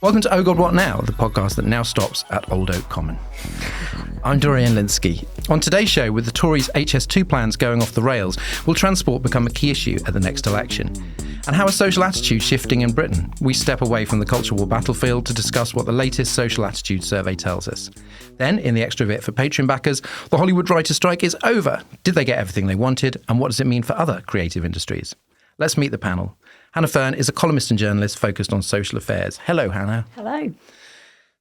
Welcome to Oh God What Now, the podcast that now stops at Old Oak Common. I'm Dorian Linsky. On today's show, with the Tories' HS2 plans going off the rails, will transport become a key issue at the next election? And how are social attitudes shifting in Britain? We step away from the culture war battlefield to discuss what the latest social attitude survey tells us. Then, in the extra bit for Patreon backers, the Hollywood writers' strike is over. Did they get everything they wanted? And what does it mean for other creative industries? Let's meet the panel. Hannah Fearn is a columnist and journalist focused on social affairs. Hello, Hannah. Hello.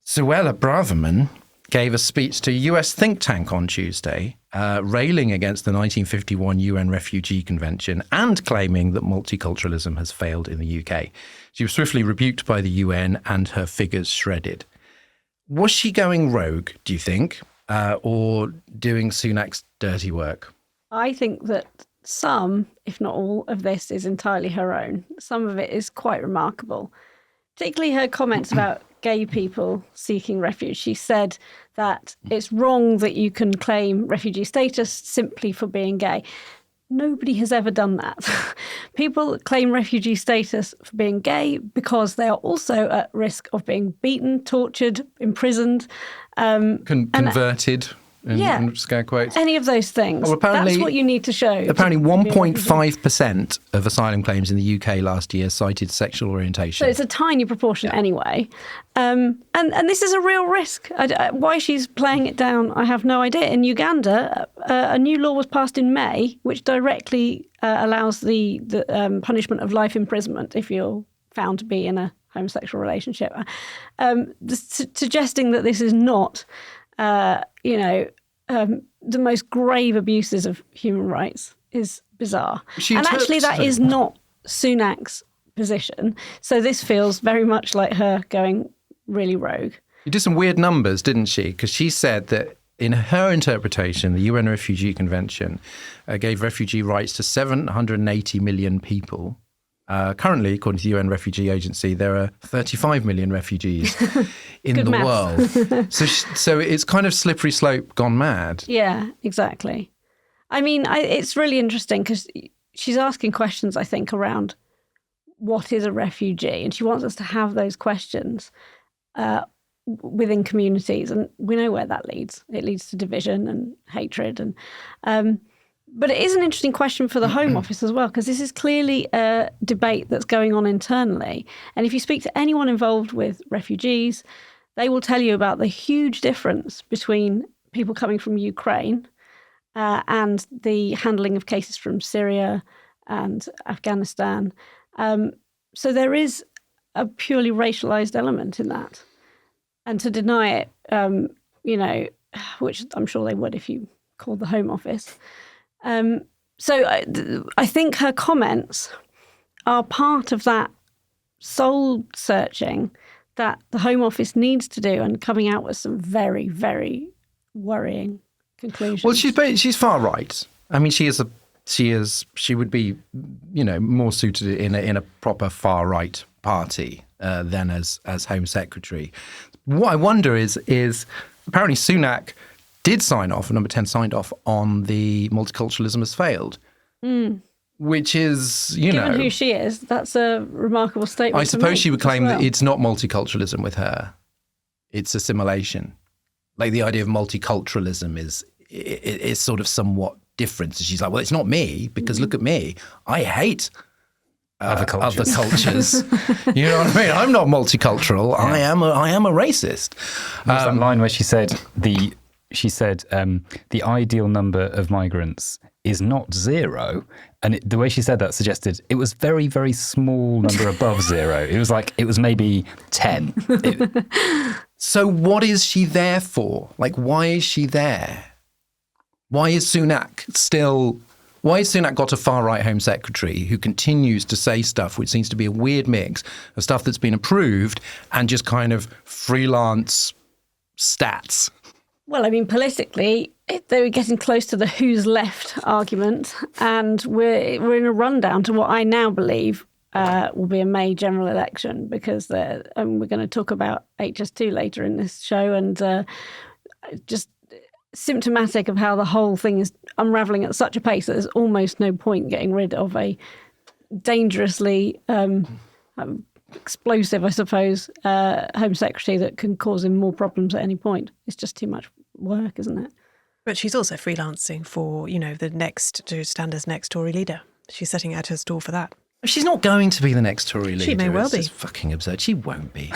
Suella Braverman gave a speech to a US think tank on Tuesday, railing against the 1951 UN Refugee Convention and claiming that multiculturalism has failed in the UK. She was swiftly rebuked by the UN and her figures shredded. Was she going rogue, do you think, or doing Sunak's dirty work? I think that some, if not all, of this is entirely her own. Some of it is quite remarkable, particularly her comments about gay people seeking refuge. She said that it's wrong that you can claim refugee status simply for being gay. Nobody has ever done that. People claim refugee status for being gay because they are also at risk of being beaten, tortured, imprisoned. Converted. In scare quotes. Any of those things. Well, that's what you need to show. Apparently 1.5% of asylum claims in the UK last year cited sexual orientation. So it's a tiny proportion anyway. And this is a real risk. Why she's playing it down, I have no idea. In Uganda, a new law was passed in May, which directly allows the punishment of life imprisonment if you're found to be in a homosexual relationship. Suggesting that this is not the most grave abuses of human rights is bizarre. And actually that is not Sunak's position. So this feels very much like her going really rogue. You did some weird numbers, didn't she? Because she said that in her interpretation, the UN Refugee Convention gave refugee rights to 780 million people. Currently, according to the UN Refugee Agency, there are 35 million refugees in the world. So it's kind of slippery slope gone mad. Yeah, exactly. I mean, it's really interesting because she's asking questions, I think, around what is a refugee? And she wants us to have those questions within communities. And we know where that leads. It leads to division and hatred. But it is an interesting question for the Home Office as well, because this is clearly a debate that's going on internally. And if you speak to anyone involved with refugees, they will tell you about the huge difference between people coming from Ukraine and the handling of cases from Syria and Afghanistan. So there is a purely racialized element in that. And to deny it, which I'm sure they would if you called the Home Office. So I think her comments are part of that soul searching that the Home Office needs to do and coming out with some very, very worrying conclusions. Well, she's far right. I mean, she would be, more suited in a proper far right party than as Home Secretary. What I wonder is apparently Sunak did sign off, number 10 signed off on the multiculturalism has failed, which is, Given who she is, that's a remarkable statement. I suppose she would claim that it's not multiculturalism with her. It's assimilation. Like the idea of multiculturalism is sort of somewhat different. So she's like, well, it's not me because look at me. I hate other cultures. You know what I mean? I'm not multicultural. Yeah. I am a racist. There's that line where she said the ideal number of migrants is not zero. And the way she said that suggested it was very, very small number above zero. It was maybe 10. So what is she there for? Like, why is she there? Why is Sunak got a far-right Home Secretary who continues to say stuff which seems to be a weird mix of stuff that's been approved and just kind of freelance stats? Well, I mean, politically, they were getting close to the who's left argument, and we're in a rundown to what I now believe will be a May general election, because we're going to talk about HS2 later in this show, and just symptomatic of how the whole thing is unravelling at such a pace that there's almost no point getting rid of a dangerously explosive, I suppose, Home Secretary that can cause him more problems at any point. It's just too much work, isn't it? But she's also freelancing for, to stand as next Tory leader. She's setting out her stall for that. She's not going to be the next Tory leader. She may well be. It's fucking absurd. She won't be.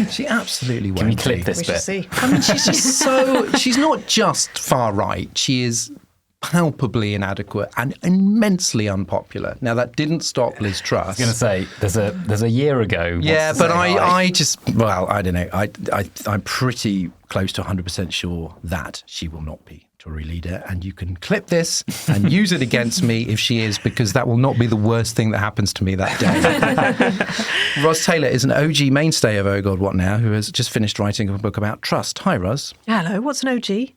She absolutely won't be. Can we clip this We bit? shall see. I mean, she's just she's not just far right. She is palpably inadequate and immensely unpopular. Now, that didn't stop Liz Truss. I was going to say, there's a year ago. Yeah, but I don't know. I'm pretty close to 100% sure that she will not be Tory leader, and you can clip this and use it against me if she is, because that will not be the worst thing that happens to me that day. Ros Taylor is an OG mainstay of Oh God What Now, who has just finished writing a book about trust. Hi, Ros. Hello, what's an OG?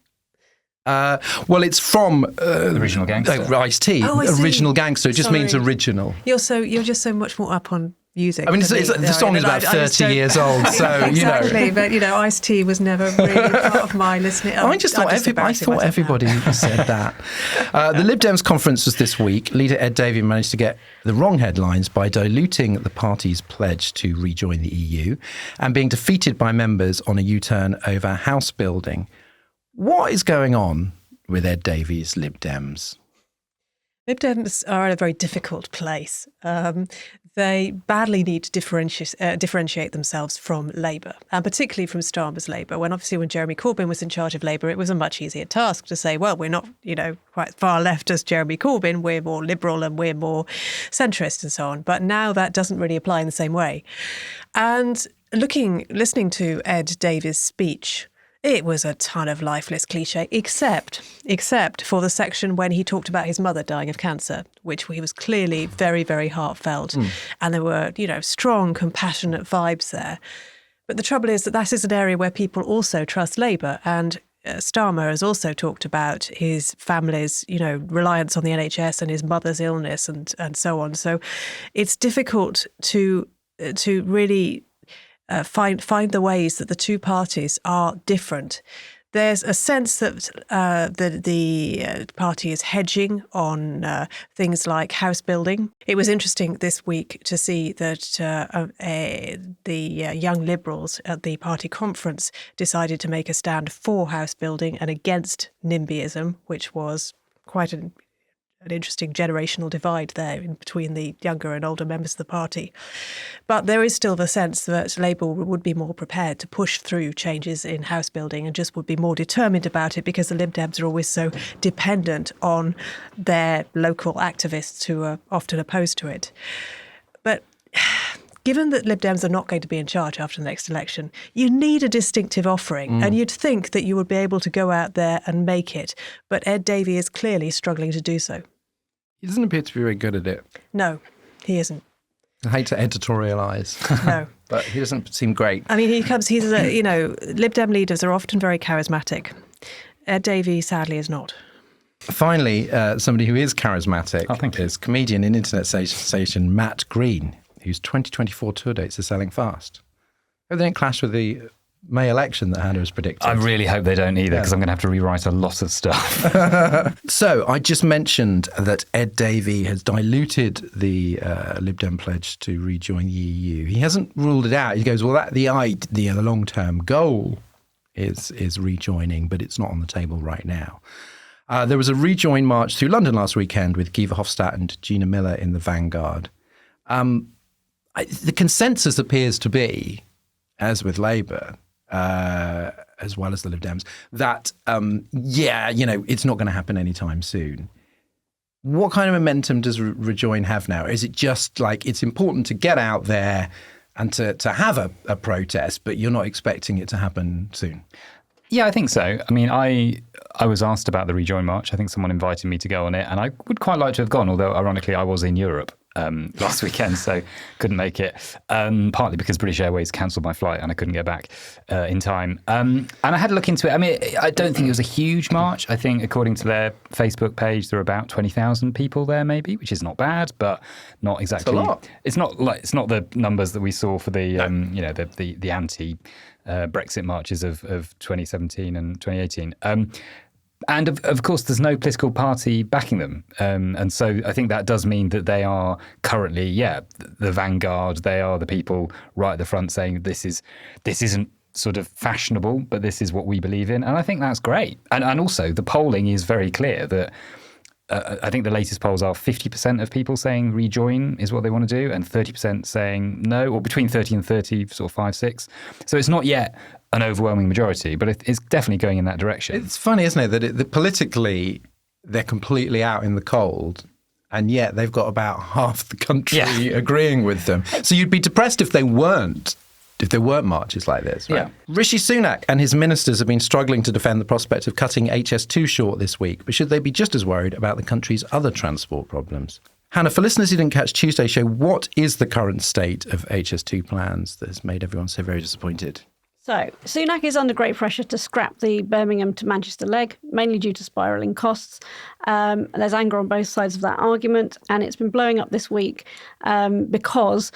Well, it's from Original Gangster. Ice-T. Oh, I see. Original Gangster. It just means Sorry. original. You're just so much more up on music. I mean, than me. the song is about 30 years old, so, Exactly, but, Ice-T was never really part of my listening. I thought everybody said that. The Lib Dems conference was this week. Leader Ed Davey managed to get the wrong headlines by diluting the party's pledge to rejoin the EU and being defeated by members on a U-turn over house building. What is going on with Ed Davey's Lib Dems? Lib Dems are in a very difficult place. They badly need to differentiate themselves from Labour, and particularly from Starmer's Labour. When Jeremy Corbyn was in charge of Labour, it was a much easier task to say, well, we're not, quite far left as Jeremy Corbyn. We're more liberal and we're more centrist and so on. But now that doesn't really apply in the same way. And listening to Ed Davey's speech, it was a ton of lifeless cliche, except for the section when he talked about his mother dying of cancer, which he was clearly very, very heartfelt. And there were, strong, compassionate vibes there. But the trouble is that is an area where people also trust Labour. And Starmer has also talked about his family's, reliance on the NHS and his mother's illness and so on. So it's difficult to really find the ways that the two parties are different. There's a sense that the party is hedging on things like house building. It was interesting this week to see that the Young Liberals at the party conference decided to make a stand for house building and against NIMBYism, which was quite an interesting generational divide there in between the younger and older members of the party. But there is still the sense that Labour would be more prepared to push through changes in house building and just would be more determined about it because the Lib Dems are always so dependent on their local activists who are often opposed to it. But given that Lib Dems are not going to be in charge after the next election, you need a distinctive offering. And you'd think that you would be able to go out there and make it. But Ed Davey is clearly struggling to do so. He doesn't appear to be very good at it. No, he isn't. I hate to editorialise. No. But he doesn't seem great. I mean, Lib Dem leaders are often very charismatic. Ed Davey, sadly, is not. Finally, somebody who is charismatic is comedian and internet sensation Matt Green, whose 2024 tour dates are selling fast. Hope they don't clash with the May election that Hannah has predicted. I really hope they don't either, because I'm going to have to rewrite a lot of stuff. So I just mentioned that Ed Davey has diluted the Lib Dem pledge to rejoin the EU. He hasn't ruled it out. He goes, well, the long-term goal is rejoining, but it's not on the table right now. There was a rejoin march through London last weekend with Guy Verhofstadt and Gina Miller in the vanguard. The consensus appears to be, as with Labour, as well as the Lib Dems, that, it's not going to happen anytime soon. What kind of momentum does Rejoin have now? Is it just like it's important to get out there and to have a protest, but you're not expecting it to happen soon? Yeah, I think so. I mean, I was asked about the Rejoin March. I think someone invited me to go on it, and I would quite like to have gone, although ironically I was in Europe last weekend, so couldn't make it, partly because British Airways cancelled my flight and I couldn't get back in time. And I had a look into it. I mean, I don't think it was a huge march. I think according to their Facebook page, there are about 20,000 people there maybe, which is not bad, but not exactly. It's a lot. It's not the numbers that we saw for the the anti Brexit marches of 2017 and 2018. And of course, there's no political party backing them. And so I think that does mean that they are currently, the vanguard. They are the people right at the front saying this isn't sort of fashionable, but this is what we believe in. And I think that's great. And also the polling is very clear that I think the latest polls are 50% of people saying rejoin is what they want to do and 30% saying no, or between 30 and 30, sort of 5, 6. So it's not yet an overwhelming majority, but it's definitely going in that direction. It's funny, isn't it, that politically they're completely out in the cold, and yet they've got about half the country agreeing with them. So you'd be depressed if there weren't marches like this, right? Yeah. Rishi Sunak and his ministers have been struggling to defend the prospect of cutting HS2 short this week, but should they be just as worried about the country's other transport problems? Hannah, for listeners who didn't catch Tuesday's show, what is the current state of HS2 plans that has made everyone so very disappointed? So, Sunak is under great pressure to scrap the Birmingham to Manchester leg, mainly due to spiralling costs. There's anger on both sides of that argument, and it's been blowing up this week because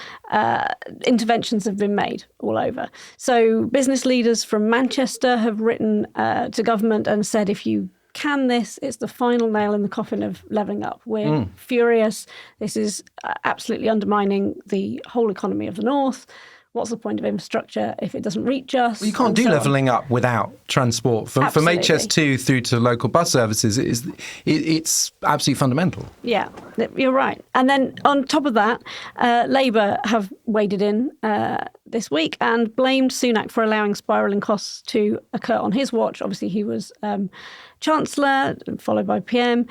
interventions have been made all over. So, business leaders from Manchester have written to government and said, if you can this, it's the final nail in the coffin of levelling up. We're furious. This is absolutely undermining the whole economy of the North. What's the point of infrastructure if it doesn't reach us? Well, you can't do levelling up without transport. From HS2 through to local bus services, it's absolutely fundamental. Yeah, you're right. And then on top of that, Labour have waded in this week and blamed Sunak for allowing spiralling costs to occur on his watch. Obviously, he was Chancellor, followed by PM.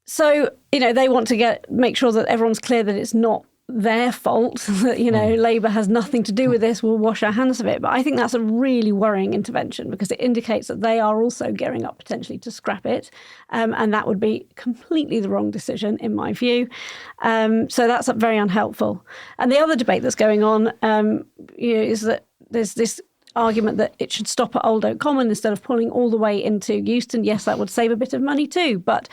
So, they want to make sure that everyone's clear that it's not their fault, that, Labour has nothing to do with this, we'll wash our hands of it. But I think that's a really worrying intervention because it indicates that they are also gearing up potentially to scrap it. And that would be completely the wrong decision, in my view. So that's very unhelpful. And the other debate that's going on is that there's this argument that it should stop at Old Oak Common instead of pulling all the way into Euston. Yes, that would save a bit of money too, but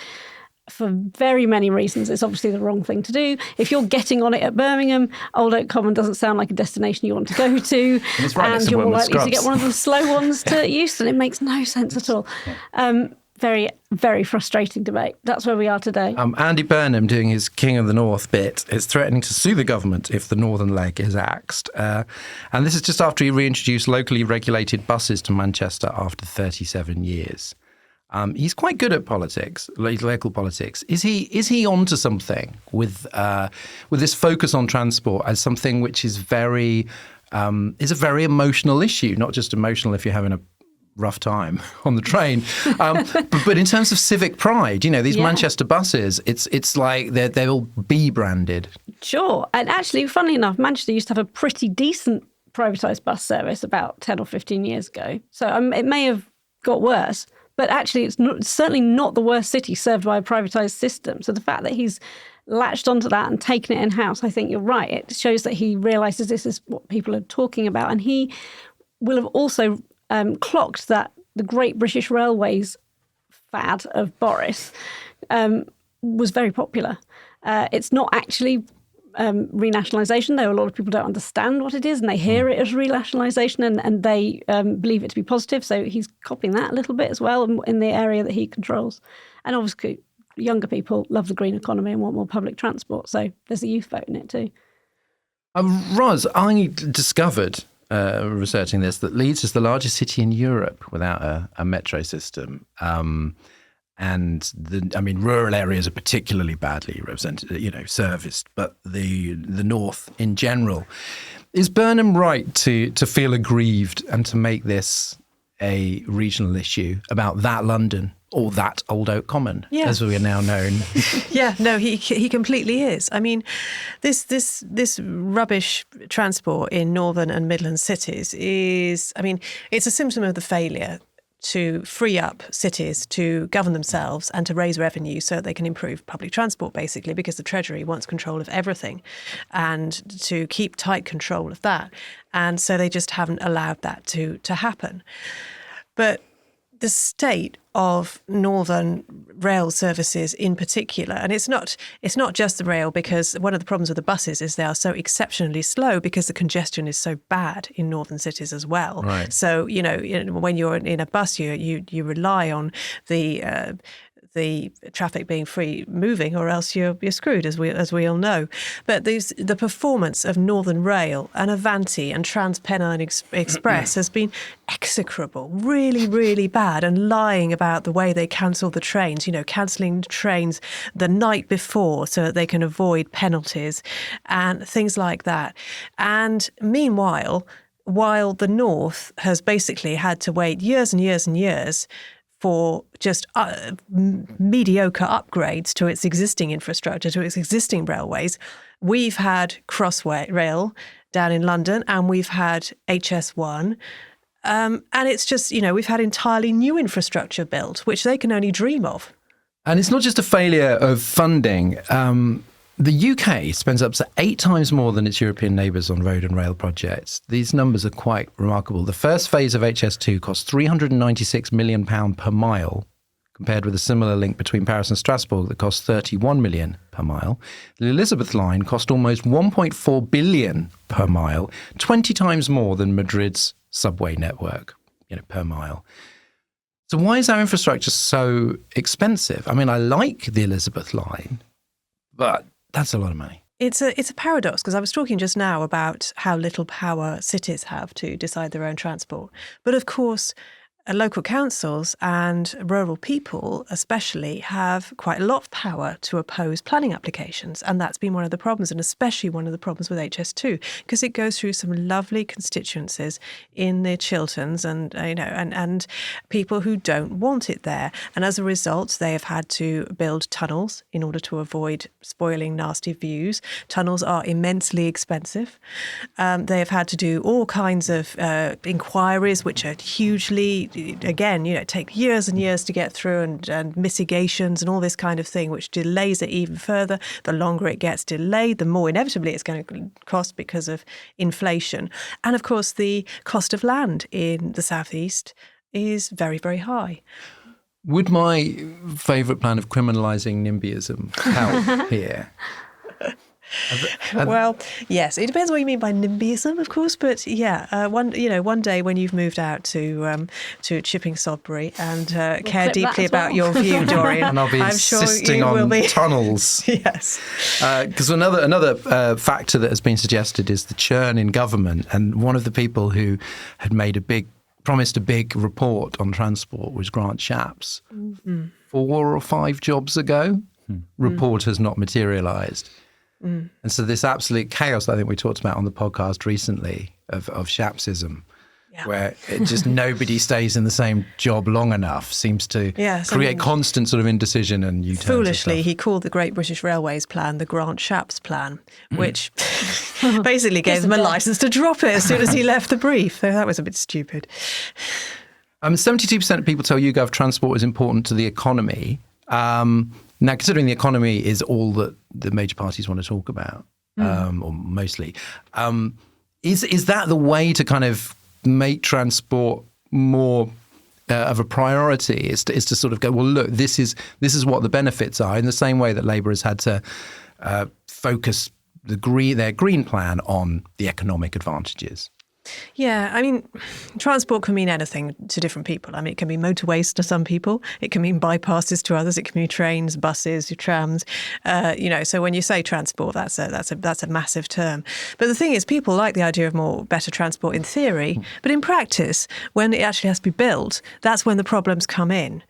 for very many reasons, it's obviously the wrong thing to do. If you're getting on it at Birmingham, Old Oak Common doesn't sound like a destination you want to go to. And you're more likely to get one of the slow ones to Euston. It makes no sense at all. Very, very frustrating debate. That's where we are today. Andy Burnham, doing his King of the North bit, is threatening to sue the government if the northern leg is axed. And this is just after he reintroduced locally regulated buses to Manchester after 37 years. He's quite good at politics, local politics. Is he onto something with this focus on transport as something which is a very emotional issue, not just emotional if you're having a rough time on the train, but in terms of civic pride, these Manchester buses, it's like they're all B branded. Sure, and actually, funnily enough, Manchester used to have a pretty decent privatised bus service about 10 or 15 years ago. So it may have got worse. But actually, it's certainly not the worst city served by a privatised system. So the fact that he's latched onto that and taken it in-house, I think you're right. It shows that he realises this is what people are talking about. And he will have also clocked that the Great British Railways fad of Boris was very popular. It's not actually renationalisation, though a lot of people don't understand what it is and they hear it as renationalisation and they believe it to be positive. So he's copying that a little bit as well in the area that he controls. And obviously younger people love the green economy and want more public transport. So there's a youth vote in it too. Ros, I discovered researching this that Leeds is the largest city in Europe without a metro system. And rural areas are particularly badly represented, serviced, but the north in general. Is Burnham right to feel aggrieved and to make this a regional issue about that London or that Old Oak Common, as we are now known? Yeah, no, he completely is. I mean, this rubbish transport in northern and Midland cities is, it's a symptom of the failure to free up cities to govern themselves and to raise revenue so that they can improve public transport, basically, because the Treasury wants control of everything and to keep tight control of that. And so they just haven't allowed that to happen. But the state of northern rail services in particular, and it's not just the rail, because one of the problems with the buses is they are so exceptionally slow because the congestion is so bad in northern cities as well. Right. So when you're in a bus, you rely on the traffic being free moving, or else you're screwed, as we all know. But the performance of Northern Rail and Avanti and Transpennine Express has been execrable, really, really bad, and lying about the way they cancel the trains, cancelling trains the night before so that they can avoid penalties and things like that. And meanwhile, while the North has basically had to wait years and years and years for just mediocre upgrades to its existing infrastructure, to its existing railways, we've had Crossrail down in London, and we've had HS1. And it's just, we've had entirely new infrastructure built, which they can only dream of. And it's not just a failure of funding. The UK spends up to 8 times more than its European neighbours on road and rail projects. These numbers are quite remarkable. The first phase of HS2 cost £396 million per mile, compared with a similar link between Paris and Strasbourg that cost £31 million per mile. The Elizabeth line cost almost £1.4 billion per mile, 20 times more than Madrid's subway network, per mile. So why is our infrastructure so expensive? I mean, I like the Elizabeth line, but that's a lot of money. It's a paradox, because I was talking just now about how little power cities have to decide their own transport. But of course, local councils and rural people especially have quite a lot of power to oppose planning applications. And that's been one of the problems, and especially one of the problems with HS2, because it goes through some lovely constituencies in the Chilterns and people who don't want it there. And as a result, they have had to build tunnels in order to avoid spoiling nasty views. Tunnels are immensely expensive. They have had to do all kinds of inquiries, which are hugely, again, take years and years to get through, and mitigations and all this kind of thing, which delays it even further. The longer it gets delayed, the more inevitably it's going to cost because of inflation. And of course, the cost of land in the southeast is very, very high. Would my favourite plan of criminalising NIMBYism help here? Well, yes, it depends what you mean by NIMBYism, of course. But yeah, one day when you've moved out to Chipping Sodbury and care deeply about your view, Dorian, and I'll be insisting on tunnels. Yes, because another factor that has been suggested is the churn in government, and one of the people who had promised a big report on transport was Grant Shapps. 4 or 5 jobs ago, report has not materialised. And so this absolute chaos that I think we talked about on the podcast recently of Shappsism, where it just nobody stays in the same job long enough, seems to create constant sort of indecision and U-turns. Foolishly, he called the Great British Railways plan the Grant Shapps plan, which basically gave them a licence to drop it as soon as he left the brief. So that was a bit stupid. 72% of people tell YouGov transport is important to the economy. Now, considering the economy is all that the major parties want to talk about, or mostly, is that the way to kind of make transport more of a priority? Is to sort of go, well, look, this is what the benefits are, in the same way that Labour has had to focus their green plan on the economic advantages. Yeah, I mean, transport can mean anything to different people. I mean, it can be motorways to some people. It can mean bypasses to others. It can mean trains, buses, trams. So when you say transport, that's a massive term. But the thing is, people like the idea of better transport in theory, but in practice, when it actually has to be built, that's when the problems come in.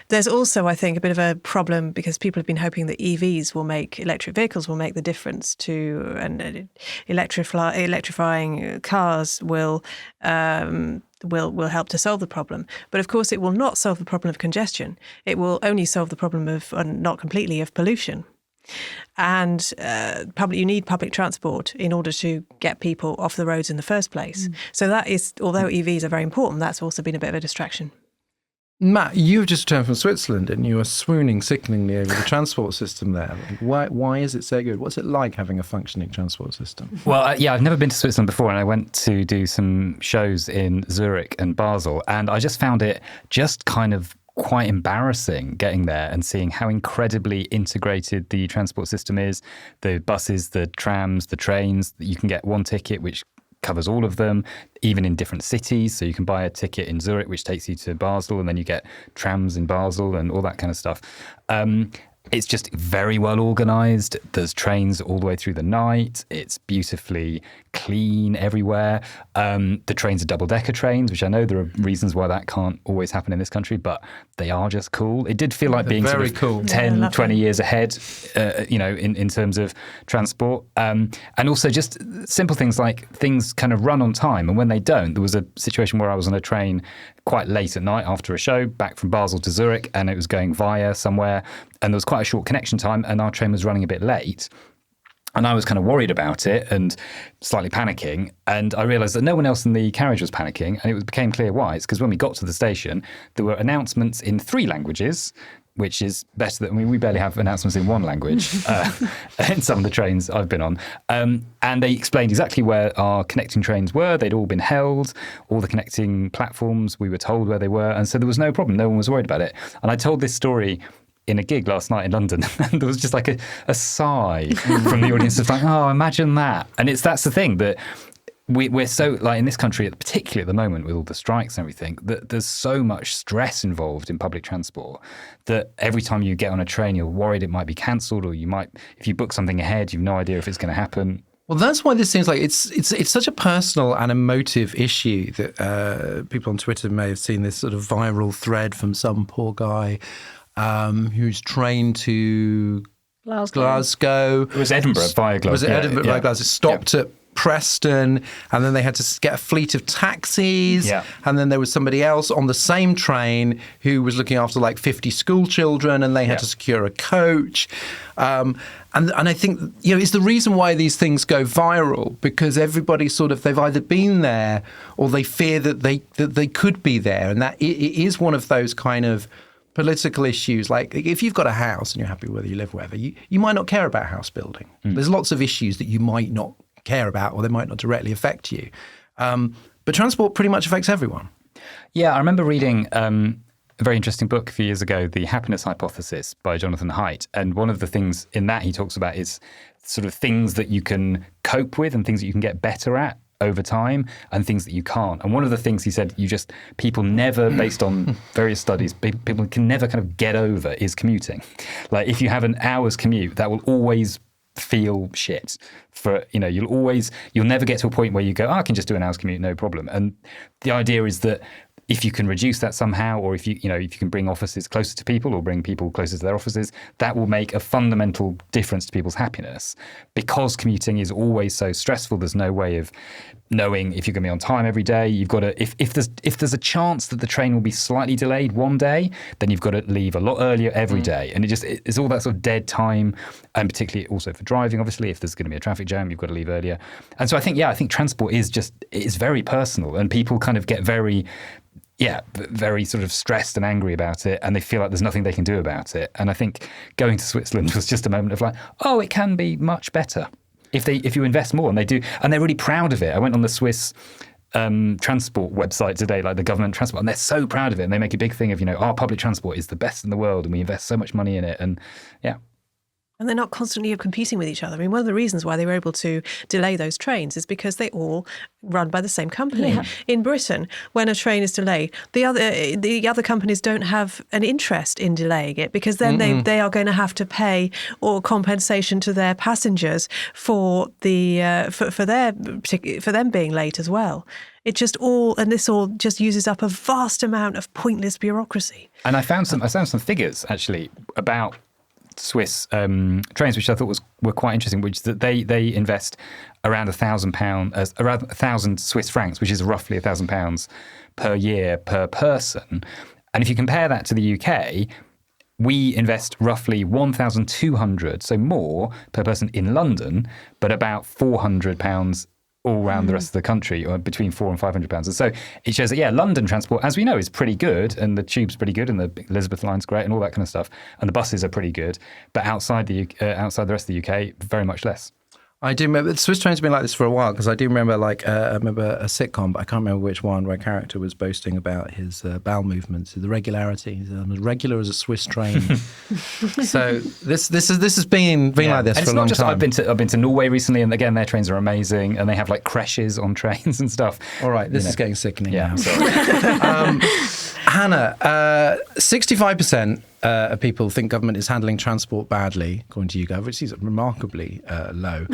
There's also, I think, a bit of a problem because people have been hoping that electric vehicles will make the difference and electrifying cars will help to solve the problem. But of course, it will not solve the problem of congestion. It will only solve the problem of, not completely, of pollution. And you need public transport in order to get people off the roads in the first place. So that is, although EVs are very important, that's also been a bit of a distraction. Matt, you've just returned from Switzerland and you were swooning sickeningly over the transport system there. Why is it so good? What's it like having a functioning transport system? Well, I've never been to Switzerland before, and I went to do some shows in Zurich and Basel, and I just found it just kind of quite embarrassing getting there and seeing how incredibly integrated the transport system is. The buses, the trams, the trains, you can get one ticket which covers all of them, even in different cities. So you can buy a ticket in Zurich, which takes you to Basel, and then you get trams in Basel and all that kind of stuff. It's just very well organised. There's trains all the way through the night. It's beautifully clean everywhere. The trains are double-decker trains, which I know there are reasons why that can't always happen in this country, but they are just cool. It did feel like being very sort of cool. 10, 20 years ahead, in terms of transport. And also just simple things like things kind of run on time. And when they don't, there was a situation where I was on a train quite late at night after a show back from Basel to Zurich, and it was going via somewhere, and there was quite a short connection time, and our train was running a bit late. And I was kind of worried about it and slightly panicking. And I realised that no one else in the carriage was panicking. And it became clear why. It's because when we got to the station, there were announcements in 3 languages, which is better than, we barely have announcements in 1 language in some of the trains I've been on. And they explained exactly where our connecting trains were. They'd all been held, all the connecting platforms, we were told where they were. And so there was no problem. No one was worried about it. And I told this story in a gig last night in London, and there was just like a sigh from the audience of like, oh, imagine that. And that's the thing, that we're so, like in this country, particularly at the moment with all the strikes and everything, that there's so much stress involved in public transport that every time you get on a train, you're worried it might be cancelled, or you might, if you book something ahead, you've no idea if it's going to happen. Well, that's why this seems like it's such a personal and emotive issue that people on Twitter may have seen this sort of viral thread from some poor guy who's trained to Glasgow. It was Edinburgh via Glasgow. Was it Edinburgh via Glasgow? Stopped at Preston, and then they had to get a fleet of taxis, and then there was somebody else on the same train who was looking after like 50 school children, and they had to secure a coach. And I think, it's the reason why these things go viral, because everybody they've either been there or they fear that they could be there, and that it is one of those kind of political issues. Like if you've got a house and you're happy whether you live wherever, you might not care about house building. There's lots of issues that you might not care about, or they might not directly affect you. But transport pretty much affects everyone. Yeah, I remember reading a very interesting book a few years ago, The Happiness Hypothesis by Jonathan Haidt. And one of the things in that he talks about is sort of things that you can cope with and things that you can get better at over time, and things that you can't. And one of the things he said, people never, based on various studies, people can never kind of get over is commuting. Like if you have an hour's commute, that will always feel shit. You'll never get to a point where you go, I can just do an hour's commute, no problem. And the idea is that if you can reduce that somehow, or if you can bring offices closer to people or bring people closer to their offices, that will make a fundamental difference to people's happiness. Because commuting is always so stressful, there's no way of knowing if you're going to be on time every day. You've got to, if there's a chance that the train will be slightly delayed one day, then you've got to leave a lot earlier every day. And it's all that sort of dead time, and particularly also for driving, obviously, if there's going to be a traffic jam, you've got to leave earlier. And so I think transport is very personal, and people kind of get very sort of stressed and angry about it, and they feel like there's nothing they can do about it. And I think going to Switzerland was just a moment of like, oh, it can be much better if you invest more, and they do, and they're really proud of it. I went on the Swiss transport website today, like the government transport, and they're so proud of it, and they make a big thing of, our public transport is the best in the world, and we invest so much money in it, and And they're not constantly competing with each other. I mean, one of the reasons why they were able to delay those trains is because they all run by the same company. Yeah. In Britain, when a train is delayed, the other companies don't have an interest in delaying it, because then they are going to have to pay or compensation to their passengers for for them being late as well. This all just uses up a vast amount of pointless bureaucracy. And I found some figures actually about Swiss trains, which I thought were quite interesting, which is that they invest around around 1,000 Swiss francs, which is roughly £1,000 per year per person. And if you compare that to the UK, we invest roughly 1,200, so more per person in London, but about £400 all around the rest of the country, or between £400 and £500. And so it shows that, London transport, as we know, is pretty good, and the tube's pretty good, and the Elizabeth line's great, and all that kind of stuff, and the buses are pretty good. But outside the rest of the UK, very much less. I do remember the Swiss trains have been like this for a while, because I do remember I remember a sitcom, but I can't remember which one, where a character was boasting about his bowel movements, the regularity. He's as regular as a Swiss train. So this has been like this and for a long it's not time. just I've been to Norway recently, and again their trains are amazing, and they have like creches on trains and stuff. All right, this is getting sickening Yeah, now. I'm sorry. Hannah, 65% of people think government is handling transport badly, according to YouGov, which is remarkably low.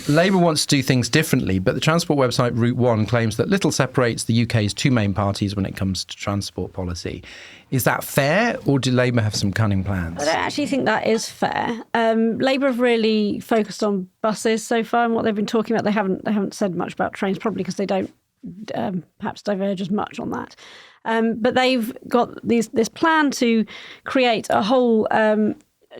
Labour wants to do things differently, but the transport website Route One claims that little separates the UK's two main parties when it comes to transport policy. Is that fair, or do Labour have some cunning plans? I don't actually think that is fair. Labour have really focused on buses so far, and what they've been talking about, they haven't said much about trains, probably because they don't perhaps diverge as much on that. But they've got this plan to create a whole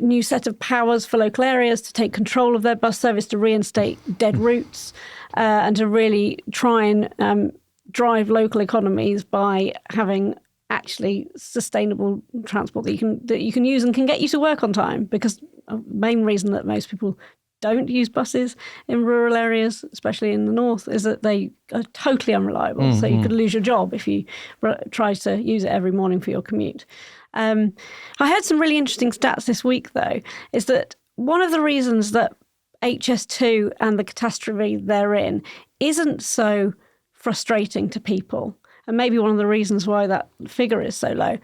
new set of powers for local areas to take control of their bus service, to reinstate dead routes, and to really try and drive local economies by having actually sustainable transport that you can use and can get you to work on time. Because the main reason that most people don't use buses in rural areas, especially in the north, is that they are totally unreliable. So you could lose your job if you try to use it every morning for your commute. I heard some really interesting stats this week, though, is that one of the reasons that HS2 and the catastrophe therein isn't so frustrating to people, and maybe one of the reasons why that figure is so low,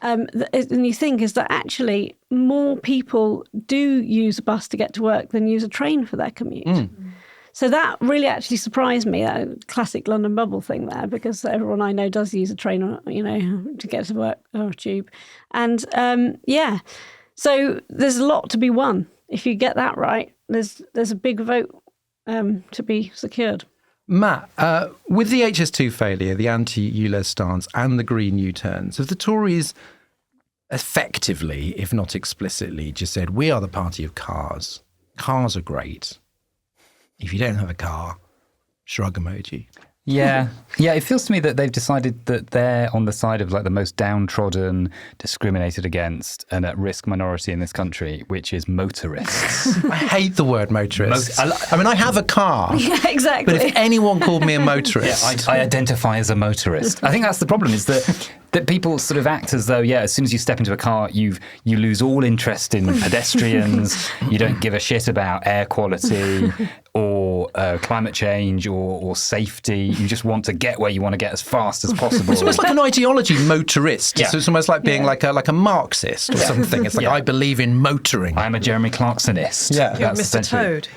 and you think, is that actually more people do use a bus to get to work than use a train for their commute. So that really actually surprised me, that classic London bubble thing there, because everyone I know does use a train, or, to get to work, or a tube. And so there's a lot to be won. If you get that right, there's a big vote to be secured. Matt, with the HS2 failure, the anti-ULEZ stance and the green U-turns, have the Tories effectively, if not explicitly, just said, we are the party of cars. Cars are great. If you don't have a car, shrug emoji. Yeah, it feels to me that they've decided that they're on the side of like the most downtrodden, discriminated against, and at risk minority in this country, which is motorists. I hate the word motorist. I mean, I have a car. Yeah, exactly. But if anyone called me a motorist... I identify as a motorist. I think that's the problem, is that people sort of act as though, as soon as you step into a car, you lose all interest in pedestrians, you don't give a shit about air quality or climate change or safety. You just want to get where you want to get as fast as possible. It's almost like an ideology, motorist. Yeah. So it's almost like being like a Marxist or something. It's like, I believe in motoring. I'm a Jeremy Clarksonist. Yeah. You're That's Mr. Toad,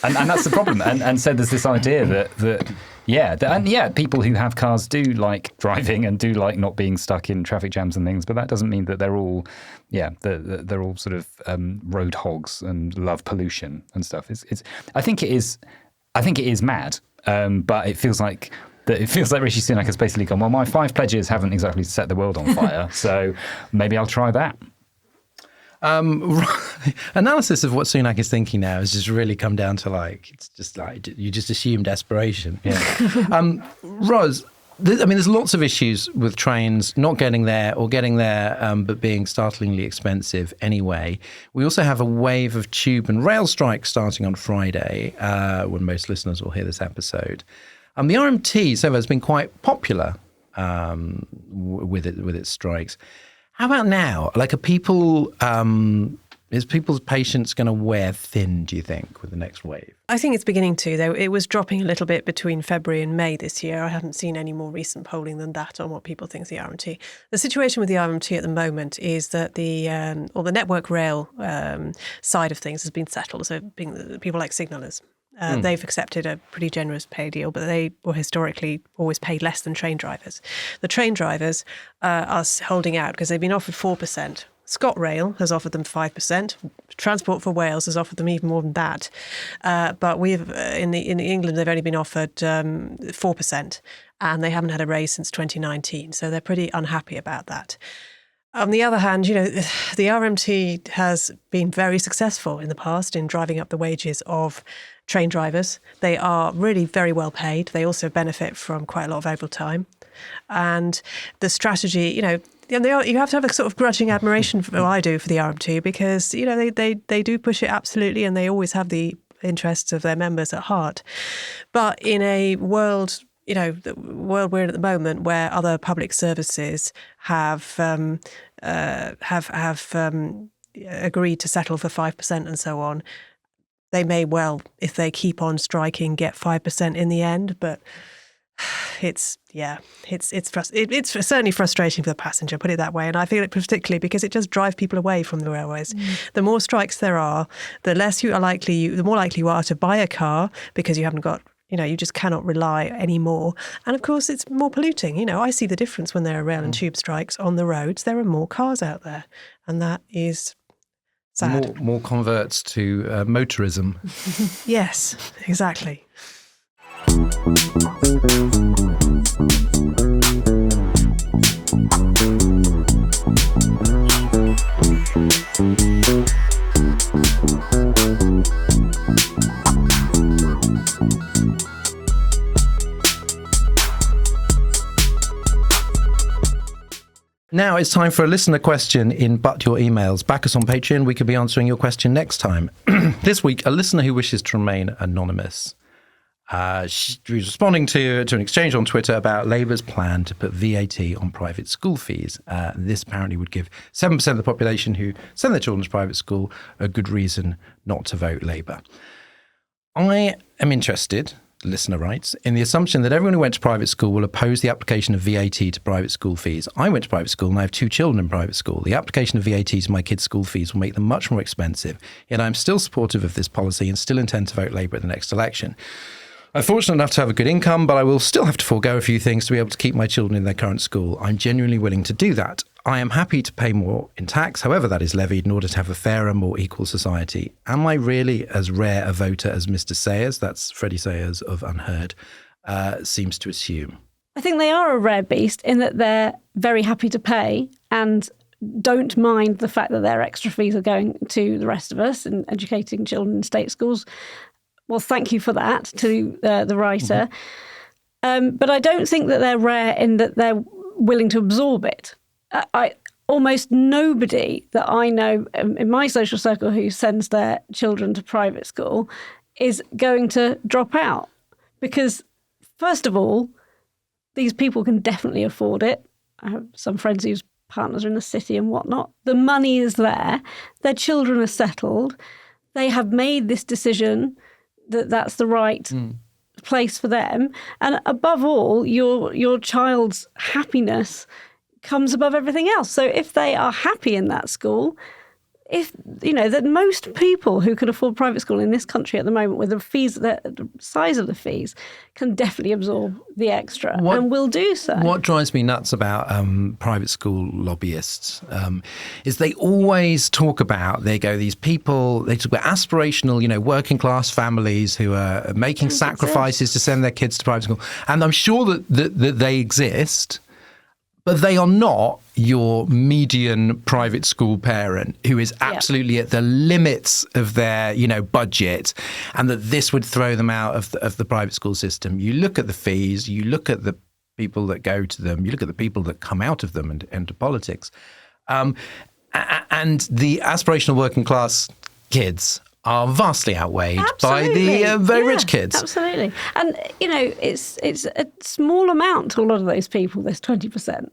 And that's the problem. And so there's this idea that people who have cars do like driving and do like not being stuck in traffic jams and things, but that doesn't mean that they're all, they're all sort of road hogs and love pollution and stuff. I think it is mad, but it feels like Rishi Sunak has basically gone, well, my 5 pledges haven't exactly set the world on fire, so maybe I'll try that. Analysis of what Sunak is thinking now has just really come down to it's just like you just assume desperation. Yeah. Ros, there's lots of issues with trains not getting there or getting there, but being startlingly expensive anyway. We also have a wave of tube and rail strikes starting on Friday, when most listeners will hear this episode. The RMT so far has been quite popular with its strikes. How about now? Like, is people's patience going to wear thin, do you think, with the next wave? I think it's beginning to, though. It was dropping a little bit between February and May this year. I haven't seen any more recent polling than that on what people think of the RMT. The situation with the RMT at the moment is that the Network Rail side of things has been settled. So being people like signallers. They've accepted a pretty generous pay deal, but they were historically always paid less than train drivers. The train drivers are holding out because they've been offered 4%. ScotRail has offered them 5%. Transport for Wales has offered them even more than that. But we've in England, they've only been offered 4%, and they haven't had a raise since 2019. So they're pretty unhappy about that. On the other hand, the RMT has been very successful in the past in driving up the wages of train drivers. They are really very well paid. They also benefit from quite a lot of overtime. And the strategy, you have to have a sort of grudging admiration, I do, for the RMT, because, they do push it absolutely, and they always have the interests of their members at heart. But in a world, the world we're in at the moment, where other public services have agreed to settle for 5% and so on, they may well, if they keep on striking, get 5% in the end. But it's certainly frustrating for the passenger, put it that way. And I feel it particularly because it just drives people away from the railways. The more strikes there are, the more likely you are to buy a car, because you haven't got, you just cannot rely anymore. And of course, it's more polluting. I see the difference when there are rail and tube strikes on the roads. There are more cars out there, and that is sad. More converts to motorism. Yes, exactly. Now it's time for a listener question in But Your Emails. Back us on Patreon. We could be answering your question next time. This week, a listener who wishes to remain anonymous. She was responding to an exchange on Twitter about Labour's plan to put VAT on private school fees. This apparently would give 7% of the population who send their children to private school a good reason not to vote Labour. I am interested, the listener writes, in the assumption that everyone who went to private school will oppose the application of VAT to private school fees. I went to private school and I have 2 children in private school. The application of VAT to my kids' school fees will make them much more expensive. Yet I'm still supportive of this policy and still intend to vote Labour at the next election. I'm fortunate enough to have a good income, but I will still have to forego a few things to be able to keep my children in their current school. I'm genuinely willing to do that. I am happy to pay more in tax, however that is levied, in order to have a fairer, more equal society. Am I really as rare a voter as Mr. Sayers, that's Freddie Sayers of Unheard, seems to assume? I think they are a rare beast in that they're very happy to pay and don't mind the fact that their extra fees are going to the rest of us and educating children in state schools. Well, thank you for that to the writer. But I don't think that they're rare in that they're willing to absorb it. Almost nobody that I know in my social circle who sends their children to private school is going to drop out. Because, first of all, these people can definitely afford it. I have some friends whose partners are in the city and whatnot. The money is there. Their children are settled. They have made this decision that that's the right place for them. And above all, your child's happiness comes above everything else. So if they are happy in that school, that most people who can afford private school in this country at the moment with the fees, the size of the fees, can definitely absorb the extra and will do so. What drives me nuts about private school lobbyists is they always talk about, they talk about aspirational, working class families who are making sacrifices to send their kids to private school. And I'm sure that they exist. But they are not your median private school parent who is absolutely at the limits of their, budget, and that this would throw them out of the private school system. You look at the fees, you look at the people that go to them, you look at the people that come out of them and into politics. And the aspirational working class kids are vastly outweighed by the very rich kids. Absolutely. And, it's a small amount to a lot of those people, this 20%.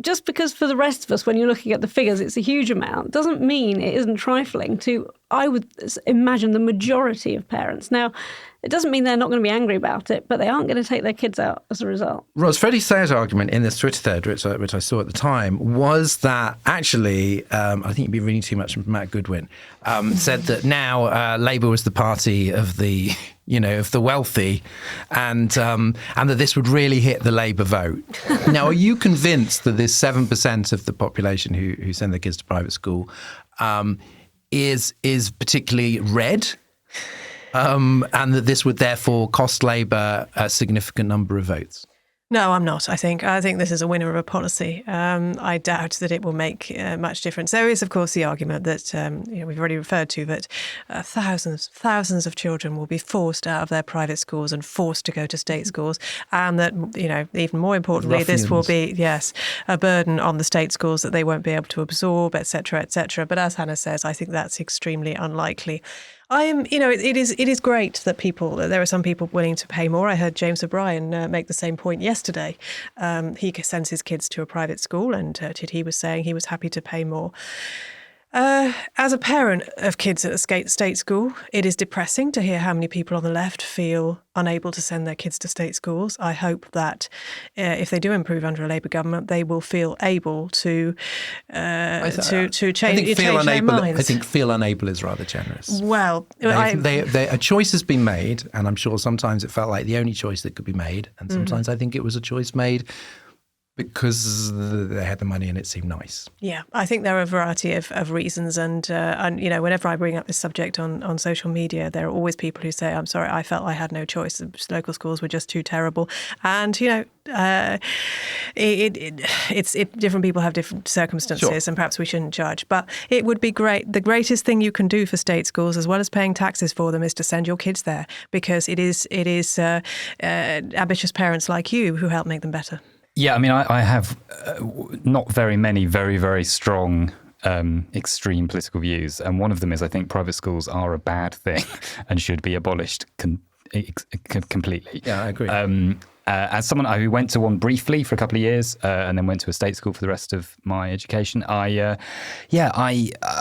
Just because for the rest of us, when you're looking at the figures, it's a huge amount, doesn't mean it isn't trifling to, I would imagine, the majority of parents. Now, it doesn't mean they're not going to be angry about it, but they aren't going to take their kids out as a result. Ros, Freddie Sayers' argument in this Twitter thread, which I saw at the time, was that actually, I think you'd be reading too much from Matt Goodwin, said that now Labour was the party of the wealthy, and that this would really hit the Labour vote. Now, are you convinced that this 7% of the population who send their kids to private school is particularly red? And that this would therefore cost Labour a significant number of votes? No, I'm not. I think this is a winner of a policy. I doubt that it will make much difference. There is, of course, the argument that we've already referred to, that thousands of children will be forced out of their private schools and forced to go to state schools, and that even more importantly, this will be a burden on the state schools that they won't be able to absorb, etc., etc. But as Hannah says, I think that's extremely unlikely. It is great that there are some people willing to pay more. I heard James O'Brien make the same point yesterday. He sends his kids to a private school, and he was saying he was happy to pay more. As a parent of kids at a state school, it is depressing to hear how many people on the left feel unable to send their kids to state schools. I hope that if they do improve under a Labour government, they will feel able to change their minds. I think feel unable is rather generous. Well, a choice has been made, and I'm sure sometimes it felt like the only choice that could be made, and sometimes I think it was a choice made because they had the money and it seemed nice. Yeah, I think there are a variety of reasons. And whenever I bring up this subject on social media, there are always people who say, I'm sorry, I felt I had no choice. The local schools were just too terrible. And, different people have different circumstances, sure, and perhaps we shouldn't judge. But it would be great. The greatest thing you can do for state schools, as well as paying taxes for them, is to send your kids there, because it is ambitious parents like you who help make them better. Yeah, I mean, I have not very many very, very strong extreme political views. And one of them is I think private schools are a bad thing and should be abolished completely. Yeah, I agree. As someone who went to one briefly for a couple of years and then went to a state school for the rest of my education, I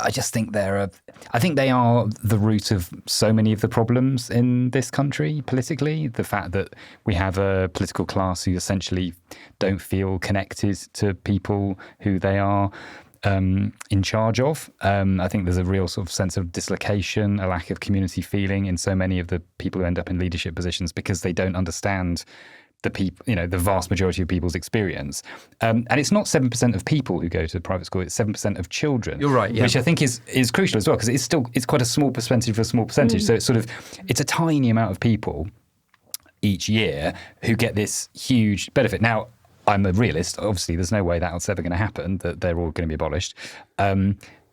just think I think they are the root of so many of the problems in this country politically. The fact that we have a political class who essentially don't feel connected to people who they are in charge of. I think there's a real sort of sense of dislocation, a lack of community feeling in so many of the people who end up in leadership positions, because they don't understand the people, the vast majority of people's experience. And it's not 7% of people who go to private school, it's 7% of children. You're right, yeah. Which I think is crucial as well, because it's quite a small percentage of a small percentage. So it's a tiny amount of people each year who get this huge benefit. Now, I'm a realist. Obviously, there's no way that's ever going to happen, that they're all going to be abolished.